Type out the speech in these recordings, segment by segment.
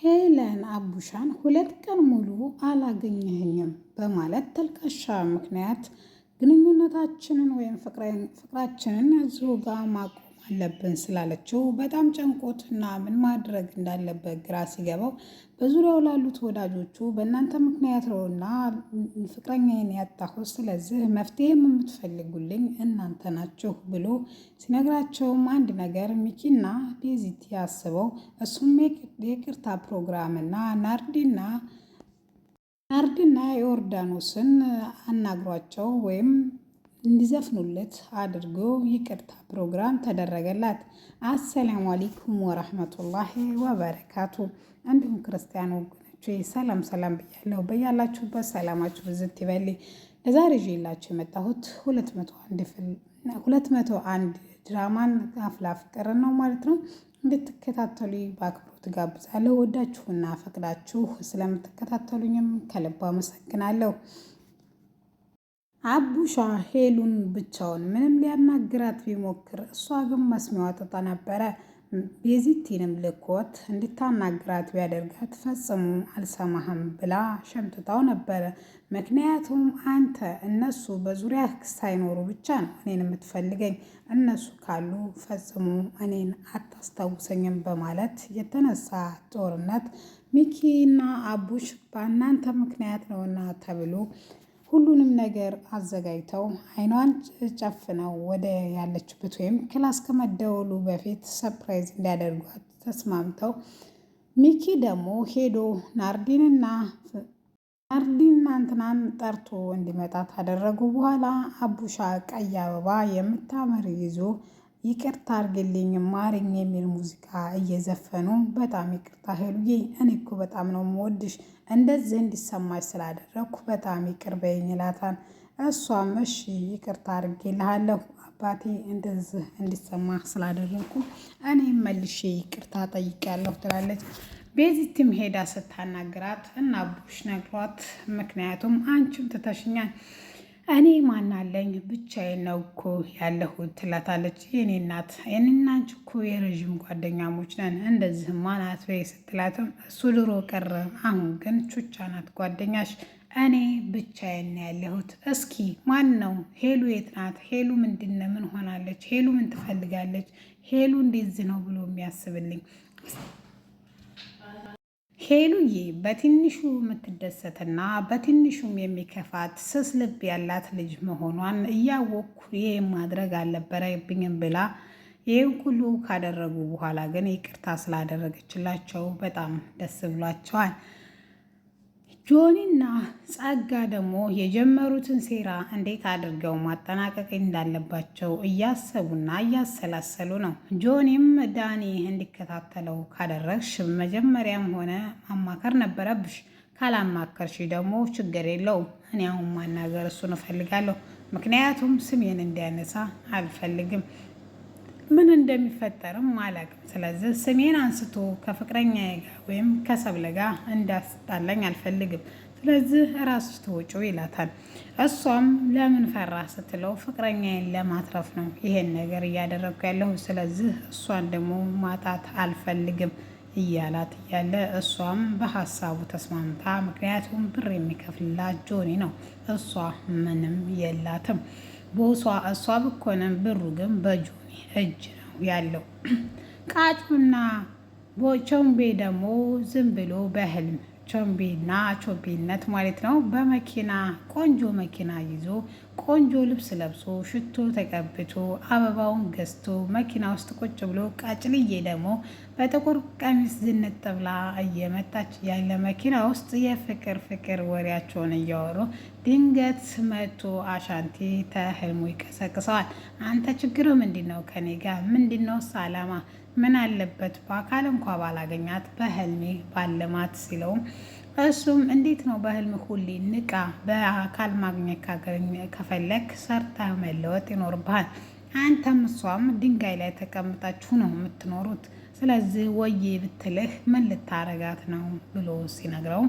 ሄለን አቡሻን 2 ቀን ሙሉ አላገኘኸኝም በማለት ተልካሻ ምክንያት ግንኙነታችንን ወይም ፍቅራችንን እዚሁ ጋር ማቆም አለብን ስላለችው በጣም ጨንቆትና ምን ማድረግ እንዳለበት ግራ ሲገባው በዙሪያው ላሉት ወዳጆቹ በእናንተ ምክንያት ነውና ፍቅረኛዬን ያጣሁት፣ ስለዚህ መፍትሄም የምትፈልጉልኝ እናንተ ናችሁ ብሎ ሲነግራቸውም አንድ ነገር ሚኪና ቤዚት ያስበው እሱም የይቅርታ ፕሮግራምና ናርዲና ዮርዳኖስን አናግሯቸው ወይም እንዲዘፍኑለት አድርጎ ይቅርታ ፕሮግራም ተደረገላት። አሰላሙ አለይኩም ወራህመቱላሂ ወበረካቱ። እንዲሁም ክርስቲያን ወገኖቼ ሰላም ብያለሁ። በያላችሁበት ሰላማችሁ ብዝት ይበል። ለዛሬ ይዤላችሁ የመጣሁት 201 ድራማን አፍላ ፍቅር ነው ማለት ነው። እንድትከታተሉ በአክብሮት ጋብዛለሁ። ወዳችሁና ፈቅዳችሁ ስለምትከታተሉኝም ከልብ አመሰግናለሁ። አቡሻ ሄሉን ብቻውን ምንም ሊያናግራት ቢሞክር እሷ ግን መስሚያዋ ጥጣ ነበረ። ቤዚቲንም ልኮት እንድታናግራት ቢያደርጋት ፈጽሞ አልሰማህም ብላ ሸምጥታው ነበረ። ምክንያቱም አንተ እነሱ በዙሪያ ሳይኖሩ ብቻ ነው እኔን የምትፈልገኝ፣ እነሱ ካሉ ፈጽሞ እኔን አታስታውሰኝም በማለት የተነሳ ጦርነት ሚኪና አቡሽ በእናንተ ምክንያት ነውና ተብሎ ሁሉንም ነገር አዘጋጅተው አይኗን ጨፍነው ወደ ያለችበት ወይም ክላስ ከመደወሉ በፊት ሰርፕራይዝ እንዲያደርጓት ተስማምተው ሚኪ ደግሞ ሄዶ ናርዲንና እንትናን ጠርቶ እንዲመጣ ካደረጉ በኋላ አቡሻ ቀይ አበባ የምታምር ይዞ ይቅርታ አድርግልኝ ማሪኝ የሚል ሙዚቃ እየዘፈኑ በጣም ይቅርታ ሄሉዬ፣ እኔ እኮ በጣም ነው የምወድሽ፣ እንደዚህ እንዲሰማሽ ስላደረግኩ በጣም ይቅር በይኝ ይላታል። እሷም እሺ ይቅርታ አድርጌልሃለሁ አባቴ፣ እንደዚህ እንዲሰማ ስላደረግኩ እኔም መልሼ ይቅርታ ጠይቄያለሁ ትላለች። ቤዚትም ሄዳ ስታናግራት እና አቡሽ ነግሯት፣ ምክንያቱም አንቺም ትተሽኛል እኔ ማናለኝ ብቻዬን ነው እኮ ያለሁት ትላታለች። የኔ እናት የኔና አንቺ እኮ የረዥም ጓደኛሞች ነን፣ እንደዚህ ማናት ወይ ስትላትም እሱ ድሮ ቀረ፣ አሁን ግን ቹቻ ናት ጓደኛሽ፣ እኔ ብቻዬን ያለሁት። እስኪ ማን ነው ሄሉ? የት ናት ሄሉ? ምንድነው? ምን ሆናለች ሄሉ? ምን ትፈልጋለች ሄሉ? እንደዚህ ነው ብሎ የሚያስብልኝ ሄሉዬ በትንሹ የምትደሰትና በትንሹም የሚከፋት ስስ ልብ ያላት ልጅ መሆኗን እያወቅኩ ይህ ማድረግ አልነበረብኝም ብላ ይህን ሁሉ ካደረጉ በኋላ ግን ይቅርታ ስላደረገችላቸው በጣም ደስ ብሏቸዋል። ጆኒና ጸጋ ደግሞ የጀመሩትን ሴራ እንዴት አድርገው ማጠናቀቅ እንዳለባቸው እያሰቡና እያሰላሰሉ ነው። ጆኒም ዳኒ እንዲከታተለው ካደረግሽ መጀመሪያም ሆነ ማማከር ነበረብሽ፣ ካላማከርሽ ደግሞ ችግር የለውም፣ እኔ አሁን ማናገር እሱን እፈልጋለሁ፣ ምክንያቱም ስሜን እንዲያነሳ አልፈልግም፣ ምን እንደሚፈጠርም አላውቅም። ስለዚህ ስሜን አንስቶ ከፍቅረኛ ጋር ወይም ከሰብለ ጋር እንዳስጣላኝ አልፈልግም። ስለዚህ ራስሽ ተወጪው ይላታል። እሷም ለምን ፈራ ስትለው ፍቅረኛዬን ለማትረፍ ነው ይሄን ነገር እያደረግኩ ያለሁ፣ ስለዚህ እሷን ደግሞ ማጣት አልፈልግም እያላት እያለ እሷም በሀሳቡ ተስማምታ፣ ምክንያቱም ብር የሚከፍልላት ጆኒ ነው፣ እሷ ምንም የላትም። እሷ ብኮንም ብሩ ግን በጆኒ እጅ ነው ያለው። ቃጩና ቾምቤ ደግሞ ዝም ብሎ በህልም ቾምቤና ቾቤነት ማለት ነው በመኪና ቆንጆ መኪና ይዞ ቆንጆ ልብስ ለብሶ ሽቶ ተቀብቶ አበባውን ገዝቶ መኪና ውስጥ ቁጭ ብሎ ቃጭልዬ ደግሞ በጥቁር ቀሚስ ዝንጥ ብላ እየመጣች ያለ መኪና ውስጥ የፍቅር ወሬያቸውን እያወሩ ድንገት መቶ አሻንቲ ተህልሙ ይቀሰቅሰዋል። አንተ ችግር ምንድን ነው? ከኔ ጋር ምንድን ነው አላማ? ምን አለበት በአካል እንኳ ባላገኛት በህልሜ ባለማት ሲለውም እሱም እንዴት ነው በህልም ሁሌ ንቃ፣ በአካል ማግኘት ከፈለክ ሰርታ መለወጥ ይኖርብሃል። አንተም እሷም ድንጋይ ላይ ተቀምጣችሁ ነው የምትኖሩት። ስለዚህ ወዬ ብትልህ ምን ልታረጋት ነው ብሎ ሲነግረው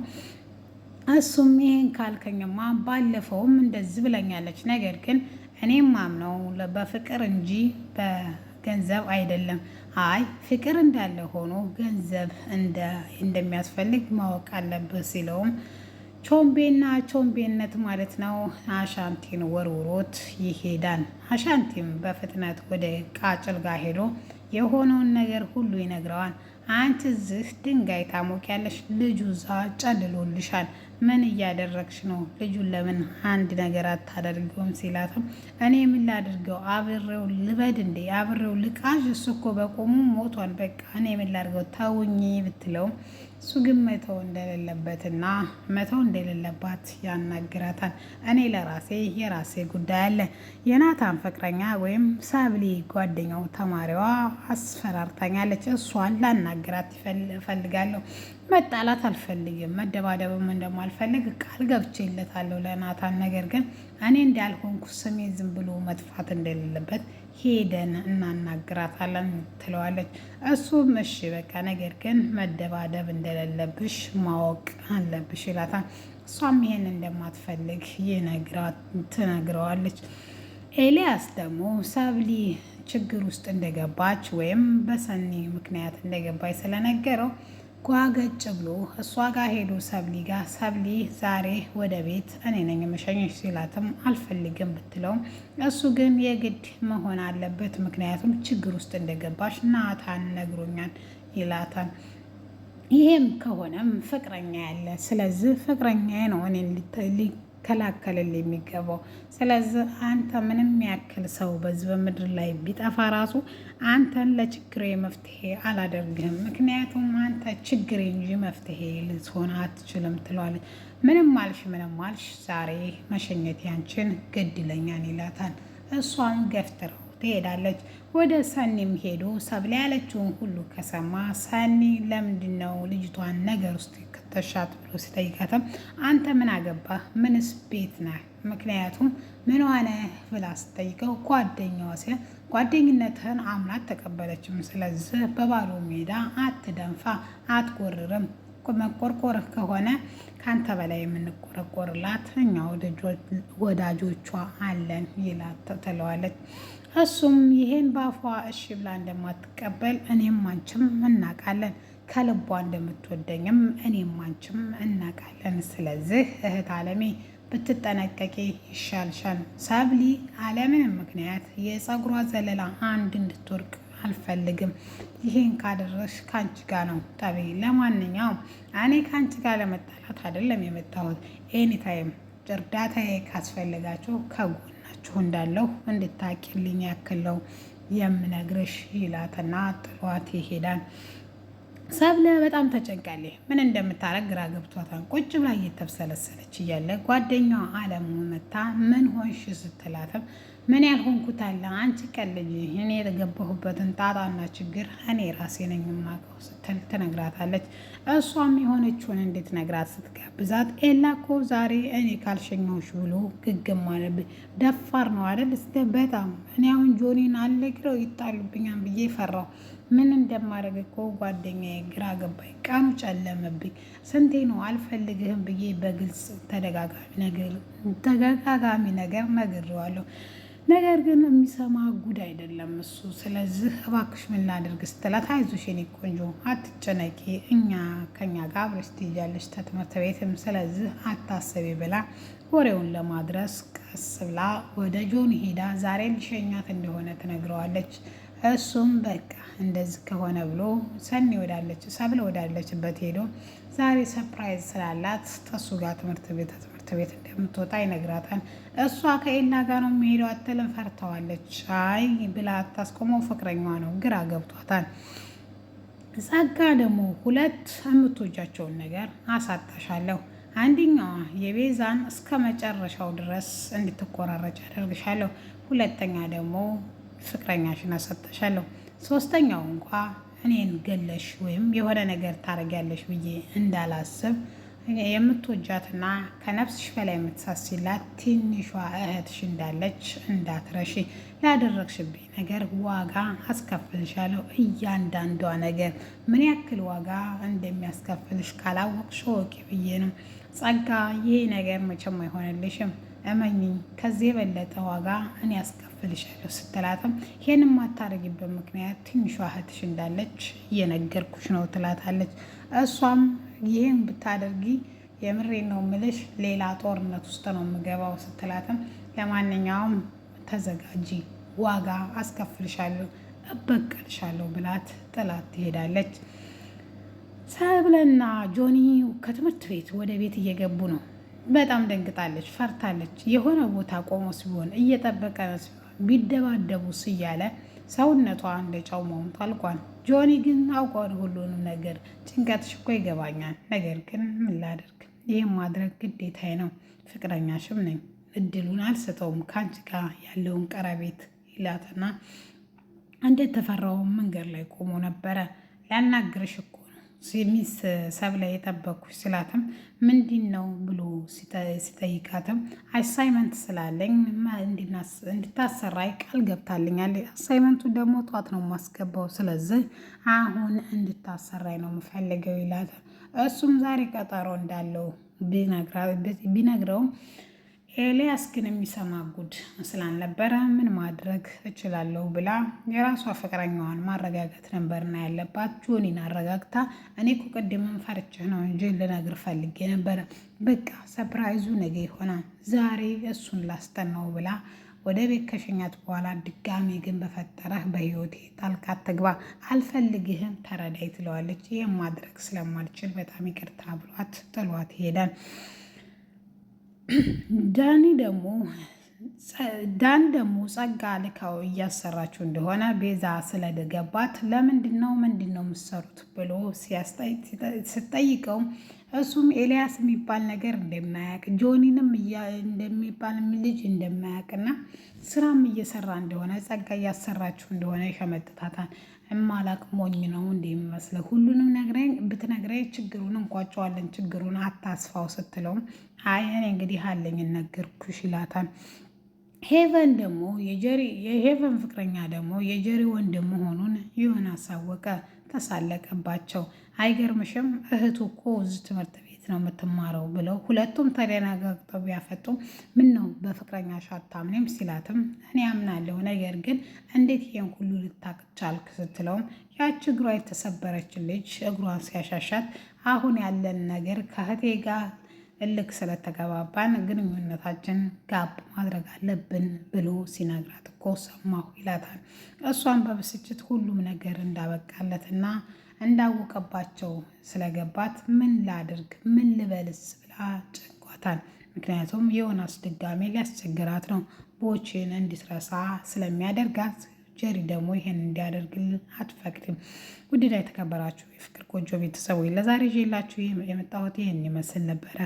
እሱም ይሄን ካልከኝማ ባለፈውም እንደዚህ ብለኛለች፣ ነገር ግን እኔም ማምነው በፍቅር እንጂ በገንዘብ አይደለም። አይ ፍቅር እንዳለ ሆኖ ገንዘብ እንደሚያስፈልግ ማወቅ አለብህ ሲለውም ቾምቤና ቾምቤነት ማለት ነው አሻንቲን ወርውሮት ይሄዳል። አሻንቲም በፍጥነት ወደ ቃጭል ጋር ሄዶ የሆነውን ነገር ሁሉ ይነግረዋል። አንቺ እዚህ ድንጋይ ታሞቂያለሽ፣ ልጁ እዛ ጨልሎልሻል። ምን እያደረግሽ ነው? ልጁን ለምን አንድ ነገር አታደርገውም? ሲላትም እኔ ምን ላድርገው? አብሬው ልበድ እንዴ? አብሬው ልቃዥ? እሱ እኮ በቆሙ ሞቷል። በቃ እኔ ምን ላድርገው? ተውኝ ብትለውም እሱ ግን መተው እንደሌለበትና መተው እንደሌለባት ያናግራታል። እኔ ለራሴ የራሴ ጉዳይ አለ። የናታን ፍቅረኛ ወይም ሳብሊ ጓደኛው ተማሪዋ አስፈራርታኛለች። እሷን ላናግራት እፈልጋለሁ። መጣላት አልፈልግም፣ መደባደብም እንደማልፈልግ ቃል ገብቼለታለሁ ለናታን። ነገር ግን እኔ እንዳልሆንኩ ስሜ ዝም ብሎ መጥፋት እንደሌለበት ሄደን እናናግራታለን ትለዋለች። እሱም እሺ በቃ ነገር ግን መደባደብ እንደሌለብሽ ማወቅ አለብሽ ይላታል። እሷም ይሄን እንደማትፈልግ ትነግረዋለች። ኤልያስ ደግሞ ሰብሊ ችግር ውስጥ እንደገባች ወይም በሰኒ ምክንያት እንደገባች ስለነገረው ጓገጭ ብሎ እሷ ጋር ሄዶ ሰብሊ ጋር ሰብሊ ዛሬ ወደ ቤት እኔ ነኝ የምሸኝሽ ሲላትም አልፈልግም ብትለውም እሱ ግን የግድ መሆን አለበት ምክንያቱም ችግር ውስጥ እንደገባሽ ናታን ነግሮኛል ይላታል። ይሄም ከሆነም ፍቅረኛ ያለ ስለዚህ ፍቅረኛ ነው እኔ ሊከላከልል የሚገባው። ስለዚህ አንተ ምንም ያክል ሰው በዚህ በምድር ላይ ቢጠፋ ራሱ አንተን ለችግሬ መፍትሄ አላደርግህም፣ ምክንያቱም አንተ ችግሬ እንጂ መፍትሄ ልትሆን አትችልም ትለዋለች። ምንም አልሽ ዛሬ መሸኘት ያንችን ግድ ይለኛል ይላታል። እሷም ገፍትረው ትሄዳለች። ወደ ሰኒም ሄዶ ሰብለ ያለችውን ሁሉ ከሰማ ሰኒ ለምንድን ነው ልጅቷን ነገር ውስጥ ከተሻት ብሎ ሲጠይቃትም አንተ ምን አገባህ? ምንስ ቤት ነህ? ምክንያቱም ምን ሆነ ብላ ስጠይቀው ጓደኛዋ ሲል ጓደኝነትህን አምናት ተቀበለችም። ስለዚህ በባዶ ሜዳ አትደንፋ፣ አትጎርርም። መቆርቆርህ ከሆነ ከአንተ በላይ የምንቆረቆርላት እኛ ወዳጆቿ አለን ይላት ትለዋለች። እሱም ይሄን ባፏ እሺ ብላ እንደማትቀበል እኔም አንችም እናውቃለን፣ ከልቧ እንደምትወደኝም እኔም አንችም እናውቃለን። ስለዚህ እህት አለሜ ብትጠነቀቂ ይሻልሻል። ሰብሊ አለምንም ምክንያት የፀጉሯ ዘለላ አንድ እንድትወርቅ አልፈልግም። ይሄን ካደረሽ ከአንቺ ጋር ነው ጠቤ። ለማንኛውም እኔ ከአንቺ ጋር ለመጣላት አይደለም የመጣሁት። ኤኒታይም እርዳታዬ ካስፈልጋችሁ ከጎናችሁ እንዳለሁ እንድታቂልኝ ያክለው የምነግርሽ ይላትና ጥሏት ይሄዳል። ሰብለ በጣም ተጨንቃለች። ምን እንደምታረግ ግራ ገብቷታል። ቁጭ ብላ እየተብሰለሰለች እያለ ጓደኛዋ አለሙ መታ ምን ሆንሽ ስትላትም ምን ያልሆንኩት አለ አንቺ ቀልጅ፣ እኔ የተገባሁበትን ጣጣና ችግር እኔ ራሴ ነኝ የማውቀው ስትል ትነግራታለች። እሷም የሆነችውን እንዴት ነግራት ስትጋብዛት ኤላ እኮ ዛሬ እኔ ካልሸኘሁሽ ብሎ ግግም አለብኝ። ደፋር ነው አይደል? በጣም እኔ አሁን ጆኒን አልነግረው ይጣሉብኛል ብዬ ፈራሁ። ምን እንደማደርግ እኮ ጓደኛዬ ግራ ገባኝ። ቀኑ ጨለመብኝ። ስንቴ ነው አልፈልግህም ብዬ በግልጽ ተደጋጋሚ ነገር ነግሬዋለሁ። ነገር ግን የሚሰማ ጉድ አይደለም እሱ። ስለዚህ እባክሽ ምን ላድርግ ስትላት አይዞሽ የኔ ቆንጆ አትጨነቂ፣ ከኛ ጋር አብረሽ ትሄጃለሽ ትምህርት ቤትም፣ ስለዚህ አታስቢ ብላ ወሬውን ለማድረስ ቀስ ብላ ወደ ጆን ሄዳ ዛሬ ልሸኛት እንደሆነ ትነግረዋለች። እሱም በቃ እንደዚህ ከሆነ ብሎ ሰብለ ወዳለችበት ሄዶ ዛሬ ሰፕራይዝ ስላላት ተሱ ጋር ትምህርት ቤት እንደምትወጣ ይነግራታል። እሷ ከኤላ ጋር ነው የሚሄደው አትልም፣ ፈርተዋለች። አይ ብላ አታስቆመው፣ ፍቅረኛዋ ነው፣ ግራ ገብቷታል። ጸጋ ደግሞ ሁለት የምትወጃቸውን ነገር አሳጣሻለሁ። አንደኛዋ የቤዛን እስከ መጨረሻው ድረስ እንድትቆራረጭ አደርግሻለሁ። ሁለተኛ ደግሞ ፍቅረኛሽን አሰጠሻለሁ። ሶስተኛው እንኳ እኔን ገለሽ ወይም የሆነ ነገር ታረጊያለሽ ብዬ እንዳላስብ የምትወጃትና ከነፍስሽ በላይ የምትሳሲላት ትንሿ እህትሽ እንዳለች እንዳትረሺ። ላደረግሽብኝ ነገር ዋጋ አስከፍልሻለሁ። እያንዳንዷ ነገር ምን ያክል ዋጋ እንደሚያስከፍልሽ ካላወቅሽ ወቂ ብዬ ነው። ጸጋ፣ ይሄ ነገር መቼም አይሆንልሽም። እመኝኝ፣ ከዚህ የበለጠ ዋጋ እኔ አስከፍልሻለሁ ስትላትም ይሄን የማታደርጊበት ምክንያት ትንሿ እህትሽ እንዳለች እየነገርኩሽ ነው ትላታለች። እሷም ይህን ብታደርጊ የምሬ ነው ምልሽ ሌላ ጦርነት ውስጥ ነው የምገባው ስትላትም ለማንኛውም ተዘጋጂ፣ ዋጋ አስከፍልሻለሁ፣ እበቀልሻለሁ ብላት ጥላት ትሄዳለች። ሰብለና ጆኒ ከትምህርት ቤት ወደ ቤት እየገቡ ነው። በጣም ደንግጣለች፣ ፈርታለች። የሆነ ቦታ ቆሞ ሲሆን እየጠበቀ ነው ሲሆን ቢደባደቡስ እያለ ሰውነቷ እንደ ጨው መሆኑ ታልቋል። ጆኒ ግን አውቋል ሁሉንም ነገር። ጭንቀትሽ እኮ ይገባኛል፣ ነገር ግን ምን ላደርግ፣ ይህም ማድረግ ግዴታዬ ነው። ፍቅረኛሽም ነኝ፣ እድሉን አልሰጠውም ከአንቺ ጋር ያለውን ቀረቤት ይላትና እንዴት ተፈራውም መንገድ ላይ ቆሞ ነበረ። ሊያናግርሽ እኮ ሚስ ሰብለ የጠበኩሽ ስላትም ምንድን ነው ብሎ ሲጠይቃትም አሳይመንት ስላለኝ እንድታሰራይ ቃል ገብታልኛል። አሳይመንቱ ደግሞ ጧት ነው የማስገባው፣ ስለዚህ አሁን እንድታሰራይ ነው የምፈልገው ይላታል። እሱም ዛሬ ቀጠሮ እንዳለው ቢነግረውም ኤልያስ ግን የሚሰማ ጉድ ስላልነበረ ምን ማድረግ እችላለሁ ብላ የራሷ ፍቅረኛዋን ማረጋጋት ነበርና ያለባት። ጆኒን አረጋግታ እኔ እኮ ቅድምም ፈርቼህ ነው እንጂ ልነግር ፈልጌ ነበረ፣ በቃ ሰፕራይዙ ነገ ይሆናል፣ ዛሬ እሱን ላስጠናው ብላ ወደ ቤት ከሸኛት በኋላ ድጋሜ ግን በፈጠረህ በህይወቴ ጣልቃ አትግባ፣ አልፈልግህም፣ ተረዳይ ትለዋለች። ይህም ማድረግ ስለማልችል በጣም ይቅርታ ብሏት ጥሏት ይሄዳል። ዳን ደግሞ ጸጋ ልካው እያሰራችው እንደሆነ ቤዛ ስለገባት ምንድን ነው የምትሰሩት ብሎ ስጠይቀው እሱም ኤልያስ የሚባል ነገር እንደማያውቅ ጆኒንም እንደሚባል ልጅ እንደማያውቅና ስራም እየሰራ እንደሆነ ጸጋ እያሰራችው እንደሆነ ይሸመጥታታል። እማላቅ ሞኝ ነው እንደሚመስለው ሁሉንም ብትነግረኝ ችግሩን እንቋጨዋለን፣ ችግሩን አታስፋው ስትለውም አይ እኔ እንግዲህ አለኝ ነገርኩሽ ይላታል። ሄቨን ደግሞ የሄቨን ፍቅረኛ ደግሞ የጀሪ ወንድም መሆኑን ይሆን አሳወቀ። ተሳለቀባቸው። አይገርምሽም እህቱ እኮ እዚህ ትምህርት ቤት ነው የምትማረው ብለው ሁለቱም ተደናጋግጠው ቢያፈጡም ምን ነው በፍቅረኛሽ አታምኔም ሲላትም እኔ አምናለሁ፣ ነገር ግን እንዴት ይሄን ሁሉ ልታቅ ቻልክ ስትለውም ያች እግሯ የተሰበረች ልጅ እግሯን ሲያሻሻት አሁን ያለን ነገር ከእህቴ ጋር እልክ ስለተገባባን ግንኙነታችን ጋብ ማድረግ አለብን ብሎ ሲነግራት እኮ ሰማሁ ይላታል። እሷን በብስጭት ሁሉም ነገር እንዳበቃለትና እንዳወቀባቸው ስለገባት ምን ላድርግ ምን ልበልስ ብላ ጨንቋታል። ምክንያቱም ዮናስ ድጋሜ ሊያስቸግራት ነው፣ ቦቼን እንድትረሳ ስለሚያደርጋት። ጀሪ ደግሞ ይሄን እንዲያደርግልን አትፈቅድም። ውድና የተከበራችሁ የፍቅር ጎጆ ቤተሰቦች ለዛሬ ይዤላችሁ የመጣሁት ይህን ይመስል ነበረ።